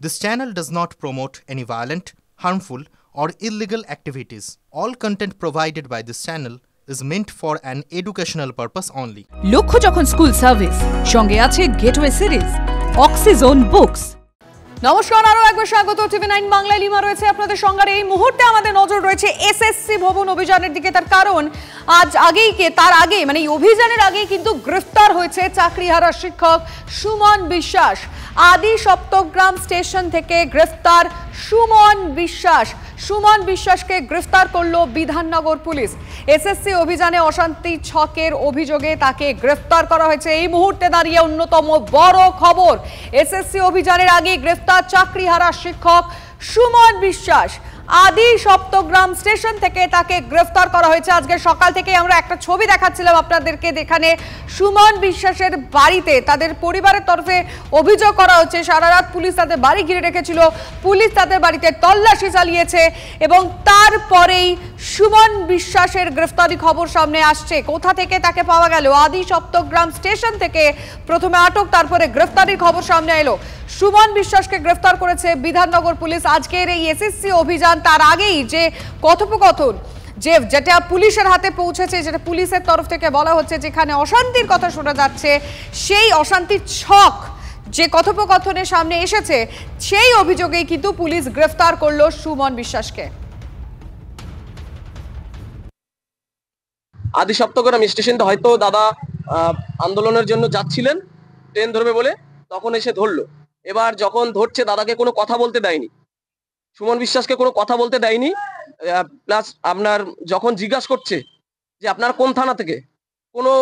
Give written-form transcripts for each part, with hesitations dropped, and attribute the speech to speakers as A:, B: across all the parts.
A: This channel does not promote any violent, harmful, or illegal activities. All content provided by this channel is meant for an educational purpose only.
B: লক্ষ্য যখন school service সঙ্গে আছে gateway series অক্সিজোন books. নমস্কার, আরো একবার স্বাগত টিভি9 বাংলায়। Lima রয়েছে আপনাদের সঙ্গে। এই মুহূর্তে আমাদের নজর রয়েছে এসএসসি ভবন অভিযানের দিকে। তার কারণ তার আগে মানে এই অভিযানের আগেই কিন্তু গ্রেফতার হয়েছে চাকরিহারা শিক্ষক সুমন বিশ্বাস। আদি সপ্তগ্রাম স্টেশন থেকে গ্রেফতার সুমন বিশ্বাস। সুমন বিশ্বাসকে গ্রেফতার করলো বিধাননগর পুলিশ। এসএসসি অভিযানে অশান্তি ছকের অভিযোগে তাকে গ্রেফতার করা হয়েছে। এই মুহূর্তে দাঁড়িয়ে অন্যতম বড় খবর, এসএসসি অভিযানের আগে গ্রেফতার চাকরিহারা শিক্ষক সুমন বিশ্বাস। আদি সপ্তগ্রাম স্টেশন থেকে তাকে গ্রেফতার করা হয়েছে। আজকে সকাল থেকে আমরা একটা ছবি দেখাচ্ছিলাম আপনাদেরকে, যেখানে সুমন বিশ্বাসের বাড়িতে তাদের পরিবারের তরফে অভিযোগ করা হচ্ছে সারা রাত পুলিশ তাদের বাড়ি ঘিরে রেখেছিল। পুলিশ তাদের বাড়িতে তল্লাশি চালিয়েছে এবং তারপরেই সুমন বিশ্বাসের গ্রেফতারি খবর সামনে আসছে। কোথা থেকে তাকে পাওয়া গেল? আদি সপ্তগ্রাম স্টেশন থেকে প্রথমে আটক, তারপরে গ্রেফতারির খবর সামনে এলো। সুমন বিশ্বাসকে গ্রেফতার করেছে বিধাননগর পুলিশ। আজকের এই এসএসসি অভিযান, তার আগেই যে কথোপকথন যেটা পুলিশের হাতে পৌঁছেছে, যেটা পুলিশের তরফ থেকে বলা হচ্ছে যেখানে অশান্তির কথা শোনা যাচ্ছে, সেই অশান্তির ছক যে কথোপকথনের সামনে এসেছে, সেই অভিযোগেই কিন্তু পুলিশ গ্রেফতার করলো সুমন বিশ্বাসকে।
C: আদি সপ্তগ্রাম স্টেশনে হয়তো দাদা আন্দোলনের জন্য যাচ্ছিলেন, ট্রেন ধরবে বলে, তখন এসে ধরলো। এবার যখন ধরছে, দাদাকে কোনো কথা বলতে দেয়নি, সুমন বিশ্বাসকে কোনো কথা বলতে দেয়নি। প্লাস আপনার যখন জিজ্ঞাসা করছে যে আপনার কোন থানা থেকে, কোনো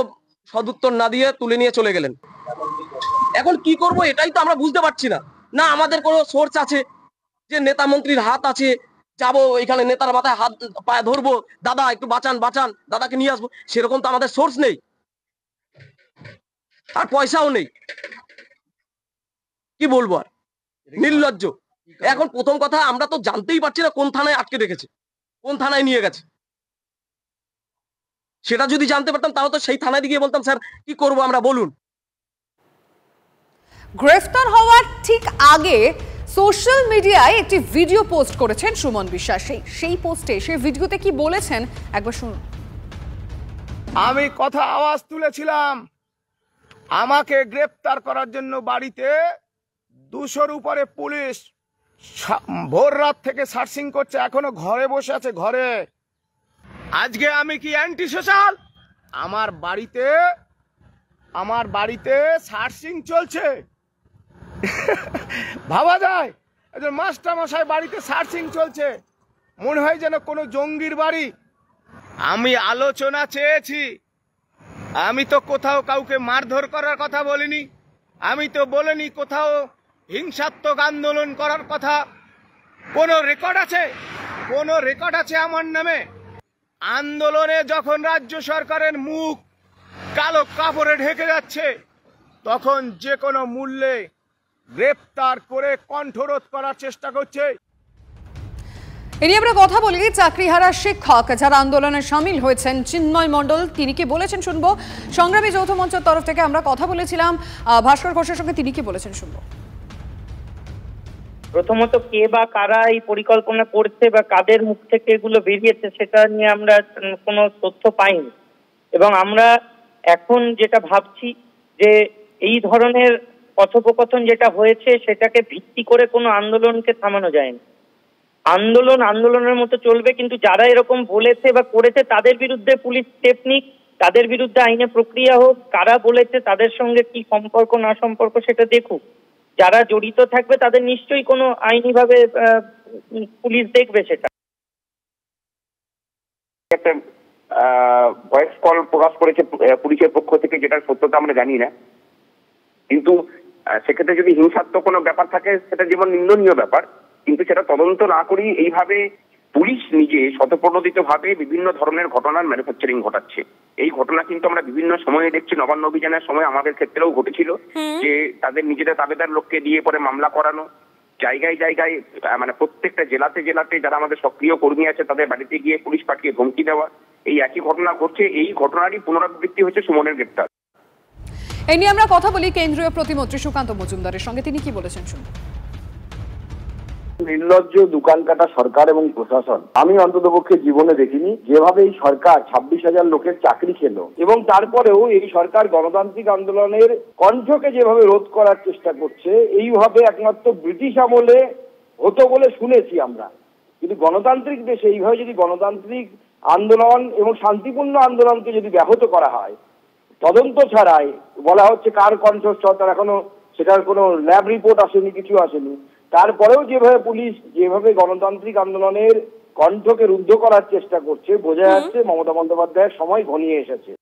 C: সদুত্তর না দিয়ে তুলে নিয়ে চলে গেলেন। এখন কি করব এটাই তো আমরা বুঝতে পারছি না। না আমাদের কোনো সোর্স আছে যে নেতা মন্ত্রীর হাত আছে, যাবো এখানে নেতার মাথায় হাত পায়ে ধরবো, দাদা একটু বাঁচান বাঁচান, দাদাকে নিয়ে আসবো, সেরকম তো আমাদের সোর্স নেই, আর পয়সাও নেই। কি বলবো আর, নির্লজ্জ। এখন প্রথম কথা, আমরা তো জানতেই পারছি না কোন থানায় আটকে রেখেছে, কোন থানায় নিয়ে গেছে। সেটা যদি জানতে পারতাম তাহলে তো সেই থানায় গিয়ে বলতাম, স্যার কি করব আমরা, বলুন।
B: গ্রেফতার হওয়ার ঠিক আগে সোশ্যাল মিডিয়ায় একটি ভিডিও পোস্ট করেছেন সুমন বিশ্বাস। সেই পোস্টে, সেই ভিডিওতে কি বলেছেন একবার শুনুন।
D: আমি কথা আওয়াজ তুলেছিলাম, আমাকে গ্রেফতার করার জন্য বাড়িতে 200-র উপরে পুলিশ ভোর রাত থেকে সার্চিং করছে, এখনো ঘরে বসে আছে ঘরে। আজকে আমি কি অ্যান্টি সোশ্যাল? আমার বাড়িতে সার্চিং চলছে। ভাবা যায় একজন মাস্টার মশাই বাড়িতে সার্চিং চলছে, মনে হয় যেন কোনো জঙ্গির বাড়ি। আমি আলোচনা চেয়েছি, আমি তো কোথাও কাউকে মারধর করার কথা বলিনি, আমি তো বলিনি কোথাও হিংসাত্মক আন্দোলন করার কথা। কোন রেকর্ড আছে? কোন রেকর্ড আছে আমার নামে? আন্দোলনে যখন রাজ্য সরকারের মুখ কালো কাপড়ে ঢেকে যাচ্ছে, তখন যে কোনো মূল্যে গ্রেফতার করে কণ্ঠরোধ করার চেষ্টা করছে।
B: এ নিয়ে আমরা কথা বলি চাকরিহারা শিক্ষক যারা আন্দোলনে সামিল হয়েছেন, চিন্ময় মণ্ডল, তিনি কি বলেছেন শুনবো। সংগ্রামী যৌথ মঞ্চের তরফ থেকে আমরা কথা বলেছিলাম ভাস্কর ঘোষের সঙ্গে, তিনি কি বলেছেন শুনবো।
E: প্রথমত কে বা কারা এই পরিকল্পনা করছে বা কাদের মুখ থেকে এগুলো বেরিয়েছে সেটা নিয়ে আমরা কোনো তথ্য পাইনি, এবং আমরা এখন যেটা ভাবছি যে এই ধরনের কথোপকথন যেটা হয়েছে সেটাকে ভিত্তি করে কোনো আন্দোলনকে থামানো যায়নি। আন্দোলন আন্দোলনের মতো চলবে, কিন্তু যারা এরকম বলেছে বা করেছে তাদের বিরুদ্ধে পুলিশ স্টেপ নিক, তাদের বিরুদ্ধে আইনে প্রক্রিয়া হোক। কারা বলেছে, তাদের সঙ্গে কি সম্পর্ক না সম্পর্ক সেটা দেখুক। যারা জড়িত থাকবে তাদের নিশ্চয়ই কোনো আইনিভাবে পুলিশ দেখবে। সেটা
F: একটা ভয়েস কল প্রকাশ করেছে পুলিশের পক্ষ থেকে, যেটার সত্যতা আমরা জানি না, কিন্তু সেক্ষেত্রে যদি হিংসাত্মক কোনো ব্যাপার থাকে সেটা যেমন নিন্দনীয় ব্যাপার, কিন্তু সেটা তদন্ত না করেই এইভাবে পুলিশ নিজে স্বতঃপ্রণোদিত ভাবে বিভিন্ন ধরনের ঘটনার ম্যানুফ্যাকচারিং ঘটাচ্ছে। এই ঘটনা কিন্তু আমরা বিভিন্ন সময়ে দেখছি। নবান্ন অভিযানের সময় আমাদের ক্ষেত্রেও ঘটেছিল যে তাদের নিজেদের তাবেদার লোককে দিয়ে পরে মামলা করানো, জায়গায় জায়গায় মানে প্রত্যেকটা জেলাতে যারা আমাদের সক্রিয় কর্মী আছে তাদের বাড়িতে গিয়ে পুলিশ পাঠিয়ে ধমকি দেওয়া, এই একই ঘটনা ঘটছে। এই ঘটনারই পুনরাবৃত্তি হচ্ছে সুমনের গ্রেফতার।
B: এই নিয়ে আমরা কথা বলি কেন্দ্রীয় প্রতিমন্ত্রী সুকান্ত মজুমদারের সঙ্গে, তিনি কি বলেছেন শুনুন।
G: নির্লজ্জ দোকান কাটা সরকার এবং প্রশাসন আমি অন্ততপক্ষে জীবনে দেখিনি। যেভাবে এই সরকার 26,000 লোকের চাকরি খেলো এবং তারপরেও এই সরকার গণতান্ত্রিক আন্দোলনের কণ্ঠকে যেভাবে রোধ করার চেষ্টা করছে, এইভাবে একমাত্র ব্রিটিশ আমলে হতো বলে শুনেছি আমরা। কিন্তু গণতান্ত্রিক দেশে এইভাবে যদি গণতান্ত্রিক আন্দোলন এবং শান্তিপূর্ণ আন্দোলনকে যদি ব্যাহত করা হয়, তদন্ত ছাড়াই বলা হচ্ছে কার কণ্ঠস্বর, তার এখনো সেটার কোনো ল্যাব রিপোর্ট আসেনি, কিছু আসেনি, তারপরেও যেভাবে পুলিশ যেভাবে গণতান্ত্রিক আন্দোলনের কণ্ঠকে রুদ্ধ করার চেষ্টা করছে, বোঝা যাচ্ছে মমতা বন্দ্যোপাধ্যায়ের সময় ঘনিয়ে এসেছে।